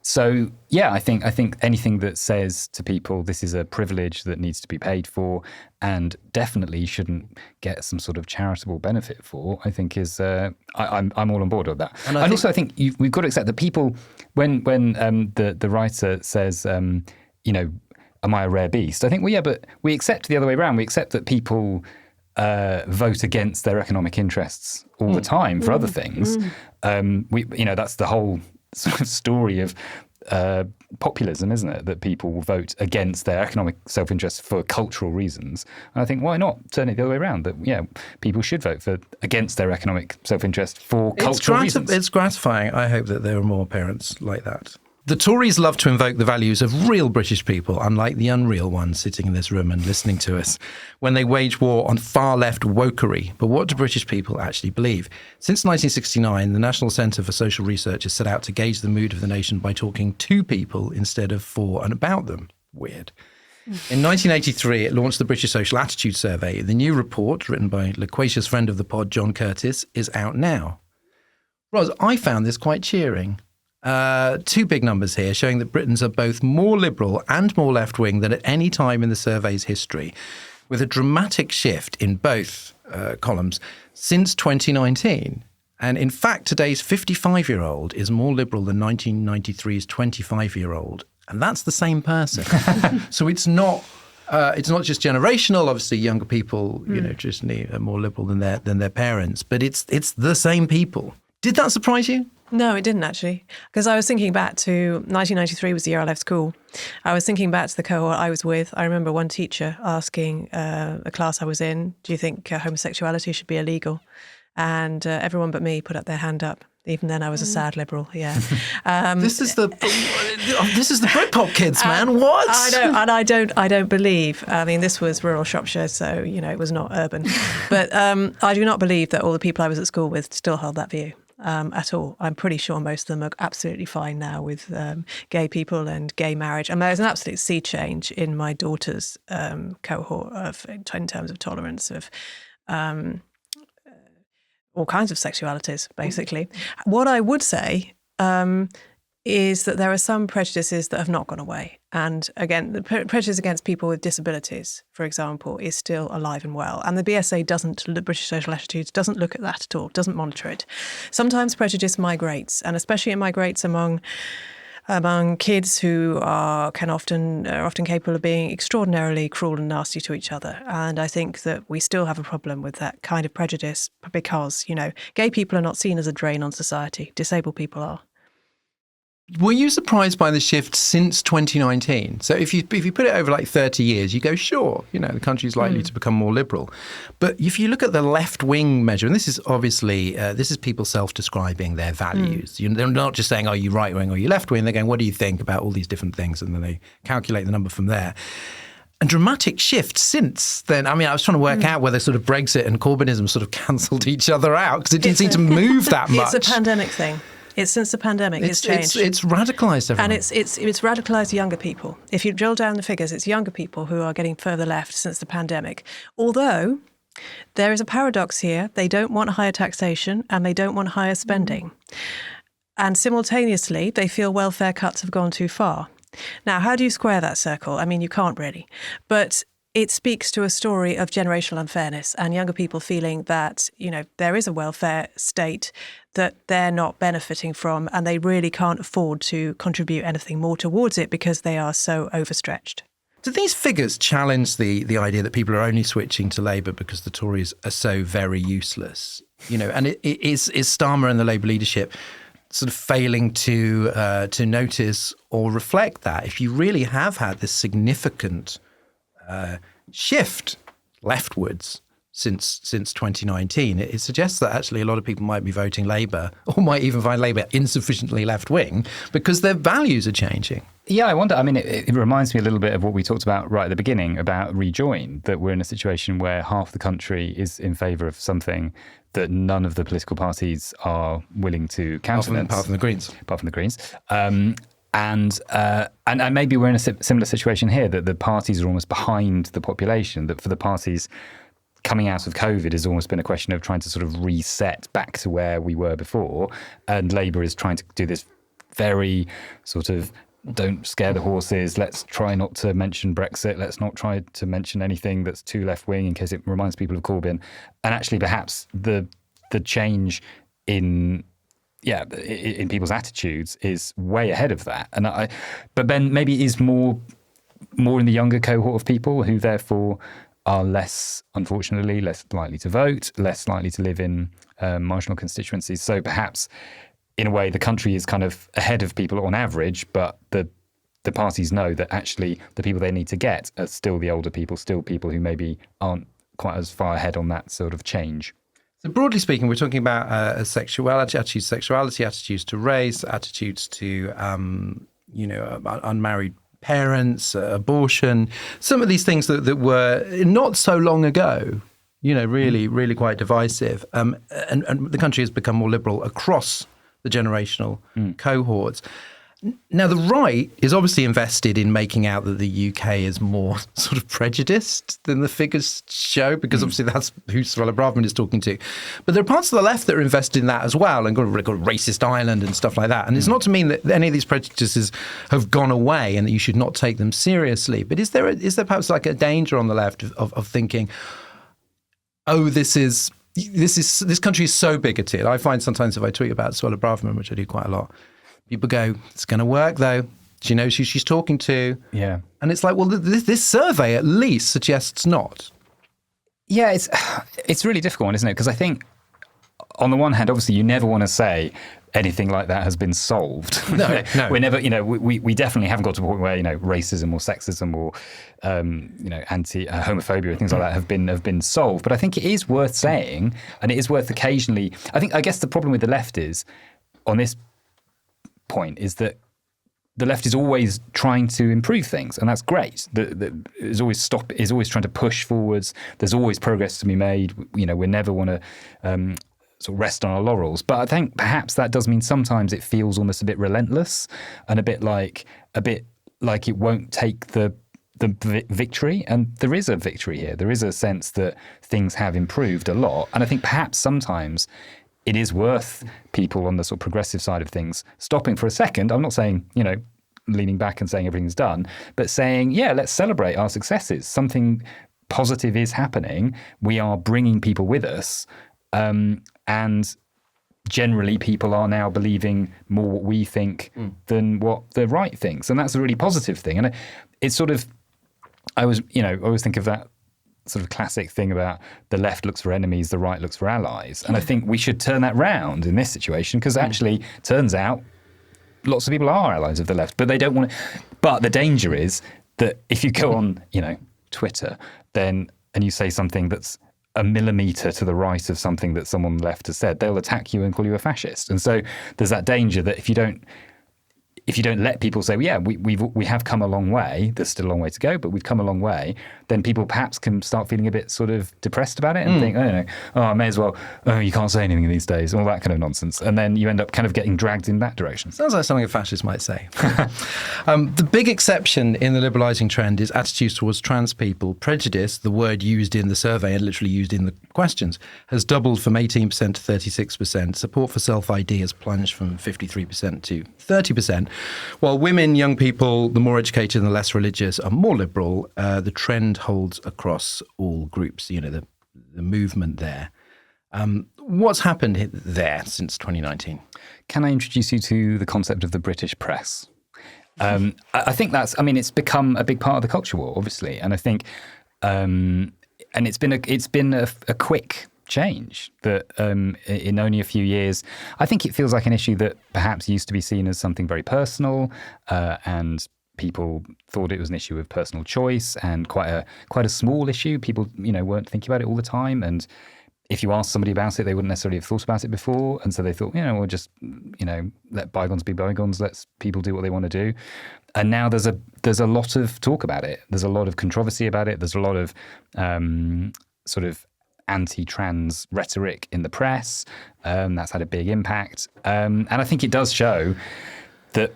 So, yeah, I think anything that says to people this is a privilege that needs to be paid for and definitely shouldn't get some sort of charitable benefit for, I think is I'm all on board with that. And also I think we've got to accept that people, when the writer says, am I a rare beast? I think, well, yeah, but we accept the other way around. We accept that people vote against their economic interests all the time for other things. That's the whole sort of story of populism, isn't it? That people will vote against their economic self-interest for cultural reasons. And I think, why not turn it the other way around? That, people should vote against their economic self-interest for cultural reasons. It's gratifying. I hope that there are more parents like that. The Tories love to invoke the values of real British people, unlike the unreal ones sitting in this room and listening to us, when they wage war on far-left wokery. But what do British people actually believe? Since 1969, the National Centre for Social Research has set out to gauge the mood of the nation by talking to people instead of for and about them. Weird. In 1983, it launched the British Social Attitude Survey. The new report, written by loquacious friend of the pod, John Curtis, is out now. Ros, I found this quite cheering. Two big numbers here showing that Britons are both more liberal and more left-wing than at any time in the survey's history, with a dramatic shift in both columns since 2019. And in fact, today's 55-year-old is more liberal than 1993's 25-year-old. And that's the same person. So it's not just generational. Obviously, younger people, just are more liberal than their parents. But it's the same people. Did that surprise you? No, it didn't actually, because I was thinking back to 1993 was the year I left school. I was thinking back to the cohort I was with. I remember one teacher asking a class I was in, do you think homosexuality should be illegal? And everyone but me put up their hand up. Even then, I was a sad liberal. Yeah, this is the Britpop kids, man. What? I know, and I don't believe. I mean, this was rural Shropshire, so it was not urban. But I do not believe that all the people I was at school with still hold that view. At all. I'm pretty sure most of them are absolutely fine now with gay people and gay marriage. And there's an absolute sea change in my daughter's cohort in terms of tolerance of all kinds of sexualities, basically. What I would say is that there are some prejudices that have not gone away. And again, the prejudice against people with disabilities, for example, is still alive and well. And the BSA the British Social Attitudes, doesn't look at that at all, doesn't monitor it. Sometimes prejudice migrates, and especially it migrates among kids who are often capable of being extraordinarily cruel and nasty to each other. And I think that we still have a problem with that kind of prejudice because, gay people are not seen as a drain on society. Disabled people are. Were you surprised by the shift since 2019? So if you put it over like 30 years, you go, sure, the country's likely to become more liberal. But if you look at the left-wing measure, and this is obviously, this is people self-describing their values. They're not just saying, are you right-wing or are you left-wing? They're going, what do you think about all these different things? And then they calculate the number from there. And dramatic shift since then. I mean, I was trying to work out whether sort of Brexit and Corbynism sort of cancelled each other out because it didn't seem to move that much. It's a pandemic thing. It's since the pandemic, it's changed. It's radicalised everyone. And it's radicalised younger people. If you drill down the figures, it's younger people who are getting further left since the pandemic. Although there is a paradox here. They don't want higher taxation and they don't want higher spending. And simultaneously, they feel welfare cuts have gone too far. Now, how do you square that circle? I mean, you can't really. But it speaks to a story of generational unfairness and younger people feeling that, there is a welfare state that they're not benefiting from and they really can't afford to contribute anything more towards it because they are so overstretched. Do these figures challenge the idea that people are only switching to Labour because the Tories are so very useless? And it is Starmer and the Labour leadership sort of failing to notice or reflect that? If you really have had this significant shift leftwards since 2019, it suggests that actually a lot of people might be voting Labour or might even find Labour insufficiently left-wing because their values are changing. Yeah, I wonder. I mean, it reminds me a little bit of what we talked about right at the beginning about Rejoin, that we're in a situation where half the country is in favour of something that none of the political parties are willing to countenance. Apart from the Greens. And maybe we're in a similar situation here, that the parties are almost behind the population, that for the parties coming out of COVID has almost been a question of trying to sort of reset back to where we were before. And Labour is trying to do this very sort of don't scare the horses, let's try not to mention Brexit, let's not try to mention anything that's too left-wing in case it reminds people of Corbyn. And actually perhaps the change in people's attitudes is way ahead of that. But then maybe it is more in the younger cohort of people who therefore are unfortunately, less likely to vote, less likely to live in marginal constituencies. So perhaps, in a way, the country is kind of ahead of people on average, but the parties know that actually the people they need to get are still the older people, still people who maybe aren't quite as far ahead on that sort of change. So broadly speaking, we're talking about sexuality, attitudes to race, attitudes to, unmarried parents, abortion, some of these things that were not so long ago, really quite divisive. And the country has become more liberal across the generational cohorts. Now, the right is obviously invested in making out that the UK is more sort of prejudiced than the figures show, because obviously that's who Suella Braverman is talking to. But there are parts of the left that are invested in that as well, and got racist Ireland and stuff like that. And it's not to mean that any of these prejudices have gone away and that you should not take them seriously. But is there perhaps like a danger on the left of thinking, oh, this country is so bigoted? I find sometimes if I tweet about Suella Braverman, which I do quite a lot, people go, it's going to work, though. She knows who she's talking to. Yeah. And it's like, well, this survey at least suggests not. Yeah, it's really difficult, isn't it? Because I think, on the one hand, obviously, you never want to say anything like that has been solved. No. We're never, we definitely haven't got to a point where, racism or sexism or, anti-homophobia and things like that have been solved. But I think it is worth saying, and it is worth occasionally, I guess the problem with the left is, on this point, is that the left is always trying to improve things, and that's great. Is always trying to push forwards. There's always progress to be made. We never want to sort of rest on our laurels. But I think perhaps that does mean sometimes it feels almost a bit relentless and a bit like it won't take the victory, and there is a victory here. There is a sense that things have improved a lot, and I think perhaps sometimes it is worth people on the sort of progressive side of things stopping for a second. I'm not saying, leaning back and saying everything's done, but saying, yeah, let's celebrate our successes. Something positive is happening. We are bringing people with us, and generally people are now believing more what we think than what the right thinks, and that's a really positive thing. And it's sort of, I always think of that sort of classic thing about the left looks for enemies, the right looks for allies. And I think we should turn that round in this situation, because actually turns out lots of people are allies of the left, but they don't want to. But the danger is that if you go on, Twitter, and you say something that's a millimetre to the right of something that someone left has said, they'll attack you and call you a fascist. And so there's that danger that if you don't let people say, well, yeah, we have come a long way, there's still a long way to go, but we've come a long way, then people perhaps can start feeling a bit sort of depressed about it and think, I may as well, you can't say anything these days, all that kind of nonsense. And then you end up kind of getting dragged in that direction. Sounds like something a fascist might say. The big exception in the liberalising trend is attitudes towards trans people. Prejudice, the word used in the survey and literally used in the questions, has doubled from 18% to 36%. Support for self-ID has plunged from 53% to 30%. While women, young people, the more educated and the less religious are more liberal, the trend holds across all groups, the movement there. What's happened there since 2019? Can I introduce you to the concept of the British press? I think it's become a big part of the culture war, obviously. And I think, and it's been a quick change that in only a few years, I think it feels like an issue that perhaps used to be seen as something very personal, and people thought it was an issue of personal choice and quite a small issue. People, weren't thinking about it all the time, and if you asked somebody about it, they wouldn't necessarily have thought about it before, and so they thought, we'll just, let bygones be bygones. Let people do what they want to do. And now there's a lot of talk about it. There's a lot of controversy about it. There's a lot of sort of anti-trans rhetoric in the press. That's had a big impact. And I think it does show that,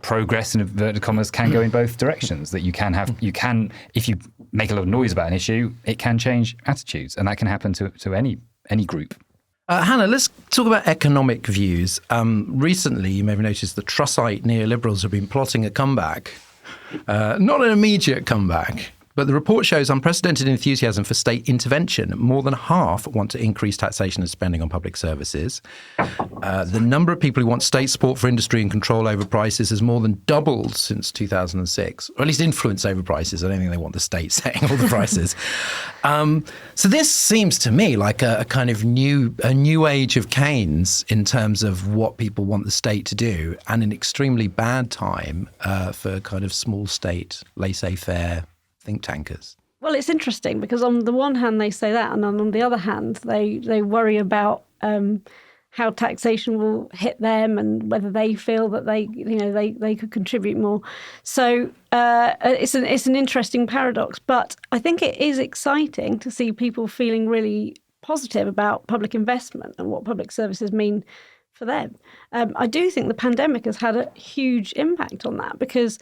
progress in inverted commas can go in both directions, that you can, if you make a lot of noise about an issue, it can change attitudes, and that can happen to any group. Hannah, let's talk about economic views. Recently, you may have noticed that Trussite neoliberals have been plotting a comeback. Not an immediate comeback, but the report shows unprecedented enthusiasm for state intervention. More than half want to increase taxation and spending on public services. The number of people who want state support for industry and control over prices has more than doubled since 2006, or at least influence over prices. I don't think they want the state setting all the prices. So this seems to me like a kind of new age of Keynes in terms of what people want the state to do, and an extremely bad time for kind of small state, laissez-faire think tankers. Well, it's interesting because on the one hand they say that, and on the other hand they worry about how taxation will hit them and whether they feel that they could contribute more. So it's an interesting paradox. But I think it is exciting to see people feeling really positive about public investment and what public services mean for them. I do think the pandemic has had a huge impact on that, because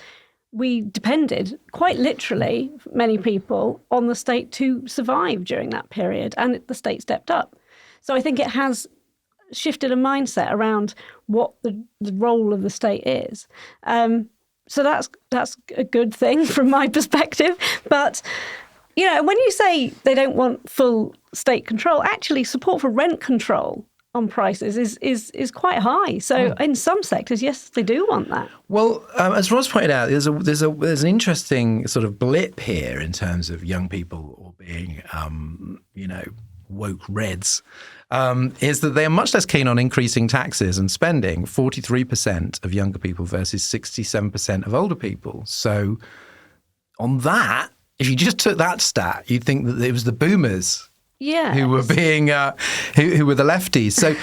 we depended, quite literally, many people, on the state to survive during that period, and the state stepped up. So I think it has shifted a mindset around what the role of the state is. So that's a good thing from my perspective. But, when you say they don't want full state control, actually support for rent control on prices is quite high. So in some sectors, yes, they do want that. Well, as Ros pointed out, there's an interesting sort of blip here in terms of young people or being, woke reds, is that they are much less keen on increasing taxes and spending. 43% of younger people versus 67% of older people. So on that, if you just took that stat, you'd think that it was the boomers who were being, who were the lefties. So,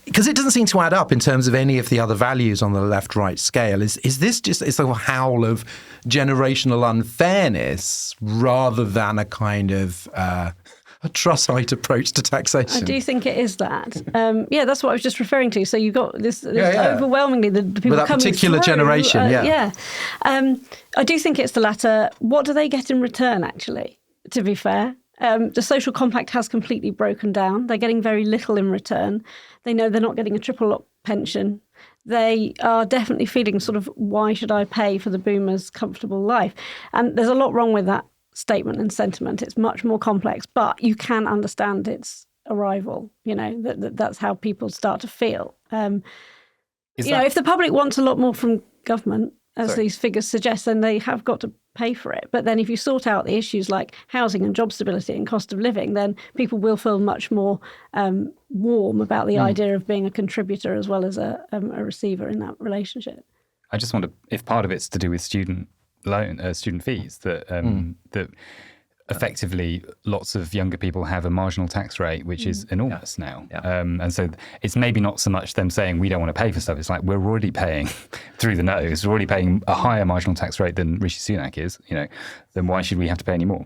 because it doesn't seem to add up in terms of any of the other values on the left-right scale. Is this just a howl of generational unfairness rather than a kind of a truss-height approach to taxation. I do think it is that. That's what I was just referring to. So you got this overwhelmingly the people with that coming particular through, generation. I do think it's the latter. What do they get in return, actually, to be fair? The social compact has completely broken down. They're getting very little in return. They know they're not getting a triple lock pension. They are definitely feeling sort of, why should I pay for the boomers' comfortable life? And there's a lot wrong with that statement and sentiment. It's much more complex, but you can understand its arrival. That's how people start to feel. If the public wants a lot more from government, as these figures suggest, then they have got to pay for it. But then if you sort out the issues like housing and job stability and cost of living, then people will feel much more warm about the idea of being a contributor as well as a receiver in that relationship. I just wonder if part of it's to do with student fees, that effectively lots of younger people have a marginal tax rate which is enormous now. And so it's maybe not so much them saying we don't want to pay for stuff. It's like we're already paying through the nose. We're already paying a higher marginal tax rate than Rishi Sunak is, then why should we have to pay any more?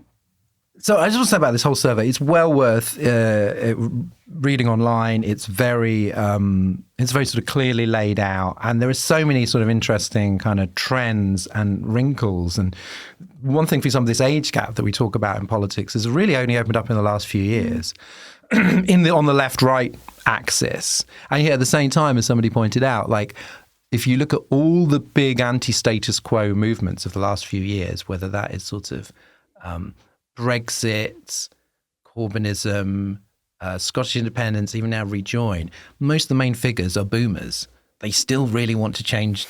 So I just want to say about this whole survey, it's well worth reading online. It's very sort of clearly laid out, and there are so many sort of interesting kind of trends and wrinkles. And one thing for some of this age gap that we talk about in politics is really only opened up in the last few years on the left-right axis. And yet at the same time, as somebody pointed out, like if you look at all the big anti-status quo movements of the last few years, whether that is sort of Brexit, Corbynism, Scottish independence, even now Rejoin, most of the main figures are boomers. They still really want to change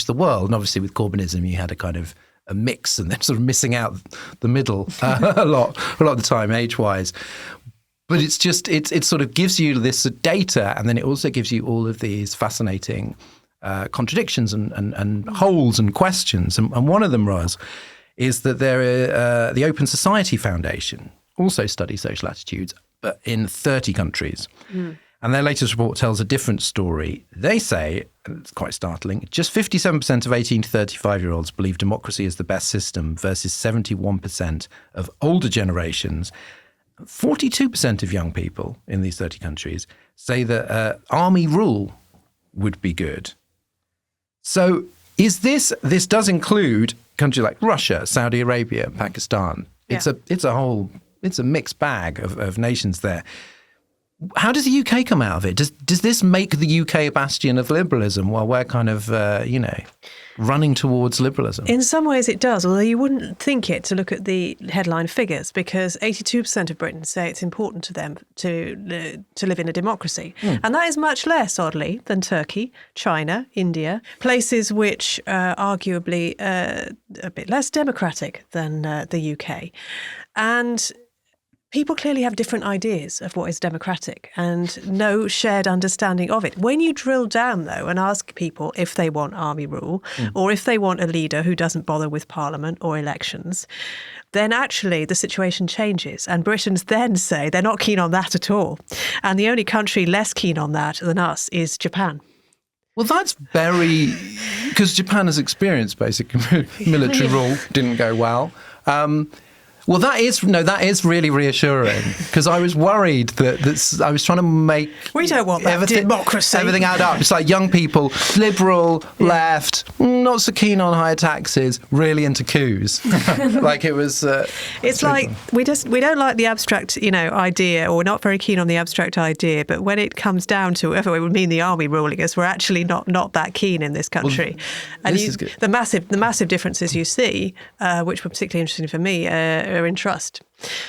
the world. And obviously with Corbynism, you had a kind of a mix, and they're sort of missing out the middle a lot of the time, age-wise. But it's just, it sort of gives you this data, and then it also gives you all of these fascinating contradictions and holes and questions. And one of them, Ros, is that the Open Society Foundation also studies social attitudes, but in 30 countries. And their latest report tells a different story. They say, and it's quite startling, just 57% of 18 to 35-year-olds believe democracy is the best system versus 71% of older generations. 42% of young people in these 30 countries say that army rule would be good. So this does include countries like Russia, Saudi Arabia, Pakistan. It's a mixed bag of nations there. How does the UK come out of it? Does this make the UK a bastion of liberalism while we're kind of, running towards liberalism? In some ways it does, although you wouldn't think it to look at the headline figures, because 82% of Britons say it's important to them to live in a democracy. And that is much less, oddly, than Turkey, China, India, places which are arguably a bit less democratic than the UK. And people clearly have different ideas of what is democratic and no shared understanding of it. When you drill down, though, and ask people if they want army rule or if they want a leader who doesn't bother with parliament or elections, then actually the situation changes. And Britons then say they're not keen on that at all. And the only country less keen on that than us is Japan. Well, that's because Japan has experienced basic military rule, didn't go well. Well, that is really reassuring, because I was worried that I was trying to make we don't want that democracy. Everything add up. It's like young people, liberal, left, not so keen on higher taxes, really into coups. Like it was. It's like we don't like the abstract, idea, or we're not very keen on the abstract idea. But when it comes down to whether it would mean the army ruling us, we're actually not that keen in this country. Well, this is good. The massive differences you see, which were particularly interesting for me, are in trust.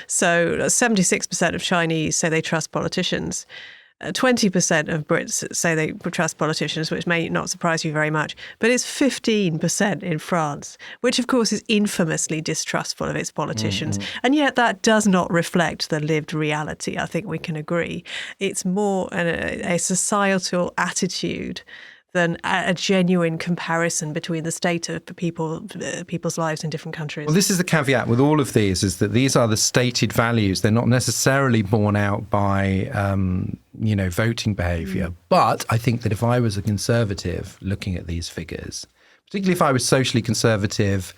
So 76% of Chinese say they trust politicians. 20% of Brits say they trust politicians, which may not surprise you very much. But it's 15% in France, which of course is infamously distrustful of its politicians. And yet that does not reflect the lived reality, I think we can agree. It's more a societal attitude than a genuine comparison between the state of people's lives in different countries. Well, this is the caveat with all of these, is that these are the stated values. They're not necessarily borne out by, voting behaviour. But I think that if I was a conservative looking at these figures, particularly if I was socially conservative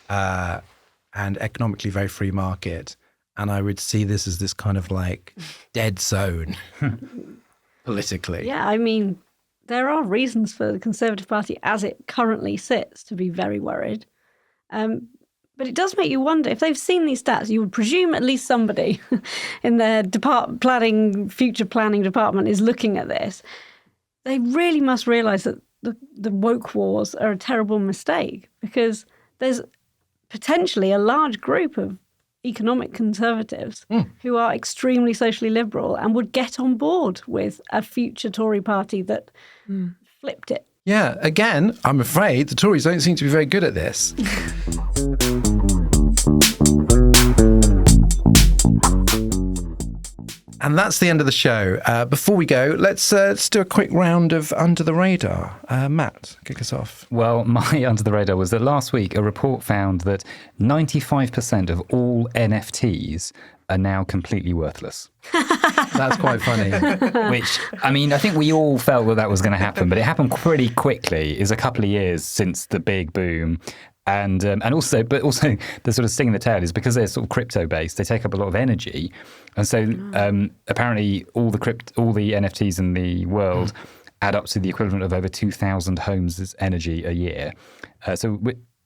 and economically very free market, and I would see this as this kind of like dead zone politically. Yeah, I mean, there are reasons for the Conservative Party as it currently sits to be very worried. But it does make you wonder, if they've seen these stats, you would presume at least somebody in their future planning department is looking at this. They really must realise that the woke wars are a terrible mistake, because there's potentially a large group of economic conservatives who are extremely socially liberal and would get on board with a future Tory party that flipped it. Yeah, again, I'm afraid the Tories don't seem to be very good at this. And that's the end of the show. Before we go, let's do a quick round of Under the Radar. Matt, kick us off. Well, my Under the Radar was that last week a report found that 95% of all NFTs are now completely worthless. That's quite funny. Which, I mean, I think we all felt that was going to happen, but it happened pretty quickly. It's a couple of years since the big boom. And also the sort of sting in the tail is because they're sort of crypto based, they take up a lot of energy, and so apparently all the NFTs in the world add up to the equivalent of over 2,000 homes' energy a year. So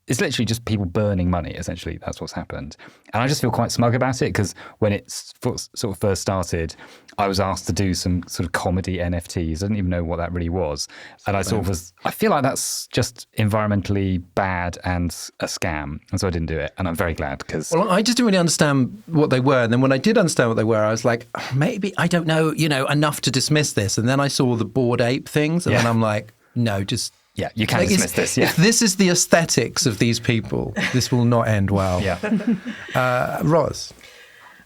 it's literally just people burning money. Essentially, that's what's happened. And I just feel quite smug about it, because when it sort of first started, I was asked to do some sort of comedy NFTs. I didn't even know what that really was. And I feel like that's just environmentally bad and a scam. And so I didn't do it. And I'm very glad, because... Well, I just didn't really understand what they were. And then when I did understand what they were, I was like, maybe I don't know, enough to dismiss this. And then I saw the Bored Ape things. And then I'm like, no, just... Yeah, you can dismiss this. Yeah. If this is the aesthetics of these people, this will not end well. Yeah. Ros?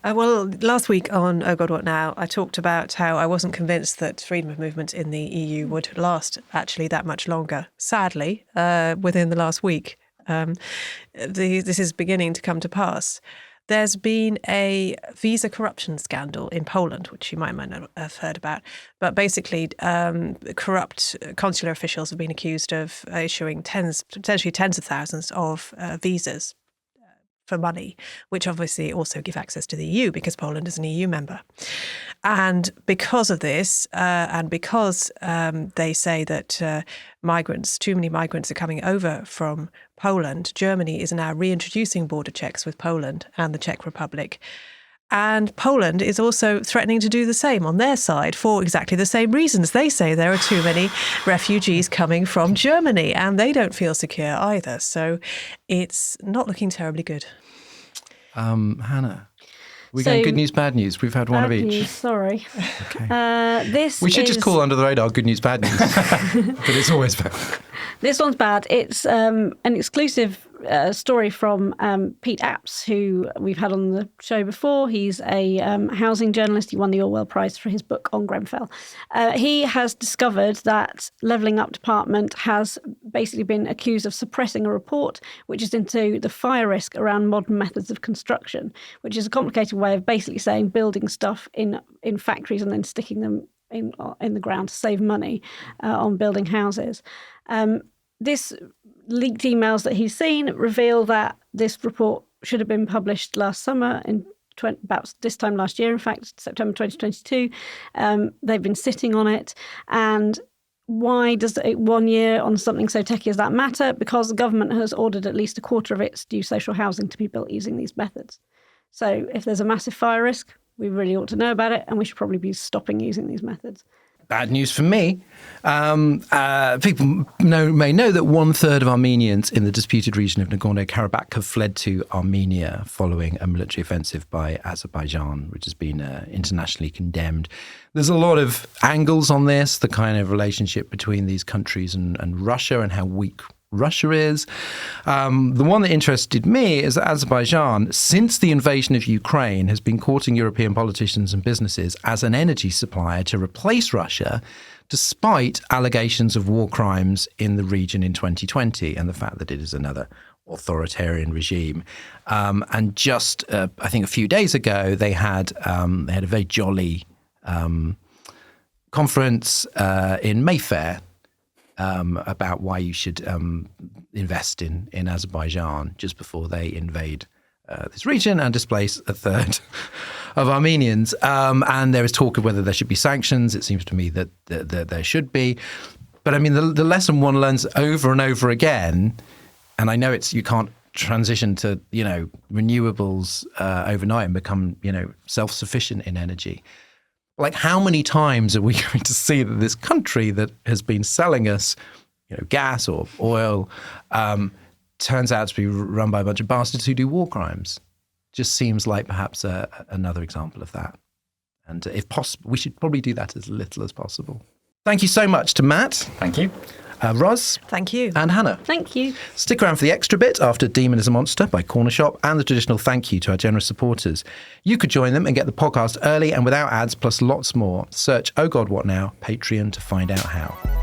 Well, last week on Oh God, What Now, I talked about how I wasn't convinced that freedom of movement in the EU would last actually that much longer. Sadly, within the last week, this is beginning to come to pass. There's been a visa corruption scandal in Poland, which you might not have heard about. But basically, corrupt consular officials have been accused of issuing potentially tens of thousands of visas for money, which obviously also give access to the EU, because Poland is an EU member. And because of this, and because they say that too many migrants are coming over from Poland, Germany is now reintroducing border checks with Poland and the Czech Republic. And Poland is also threatening to do the same on their side for exactly the same reasons. They say there are too many refugees coming from Germany, and they don't feel secure either. So it's not looking terribly good. Hannah, we're going good news, bad news. We've had one of each. News, sorry. Okay. We should just call Under the Radar good news, bad news. But it's always bad. This one's bad. It's an exclusive story from Pete Apps, who we've had on the show before. He's a housing journalist. He won the Orwell Prize for his book on Grenfell. He has discovered that Levelling Up Department has basically been accused of suppressing a report which is into the fire risk around modern methods of construction, which is a complicated way of basically saying building stuff in factories and then sticking them in the ground to save money on building houses. This leaked emails that he's seen reveal that this report should have been published last summer, about this time last year, in fact, September 2022. They've been sitting on it. And why does 1 year on something so techy as that matter? Because the government has ordered at least a quarter of its new social housing to be built using these methods. So if there's a massive fire risk, we really ought to know about it, and we should probably be stopping using these methods. Bad news for me. People may know that 1/3 of Armenians in the disputed region of Nagorno-Karabakh have fled to Armenia following a military offensive by Azerbaijan, which has been internationally condemned. There's a lot of angles on this, the kind of relationship between these countries and Russia, and how weak Russia is. The one that interested me is that Azerbaijan, since the invasion of Ukraine, has been courting European politicians and businesses as an energy supplier to replace Russia, despite allegations of war crimes in the region in 2020 and the fact that it is another authoritarian regime. And just, I think a few days ago, they had a very jolly conference in Mayfair about why you should invest in Azerbaijan just before they invade this region and displace a third of Armenians. And there is talk of whether there should be sanctions. It seems to me that there should be. But I mean, the lesson one learns over and over again, and I know you can't transition to, renewables overnight and become, self-sufficient in energy. Like, how many times are we going to see that this country that has been selling us, gas or oil, turns out to be run by a bunch of bastards who do war crimes? Just seems like perhaps another example of that. And if possible, we should probably do that as little as possible. Thank you so much to Matt. Thank you. Ros. Thank you. And Hannah. Thank you. Stick around for the extra bit after Demon is a Monster by Corner Shop and the traditional thank you to our generous supporters. You could join them and get the podcast early and without ads, plus lots more. Search Oh God What Now, Patreon to find out how.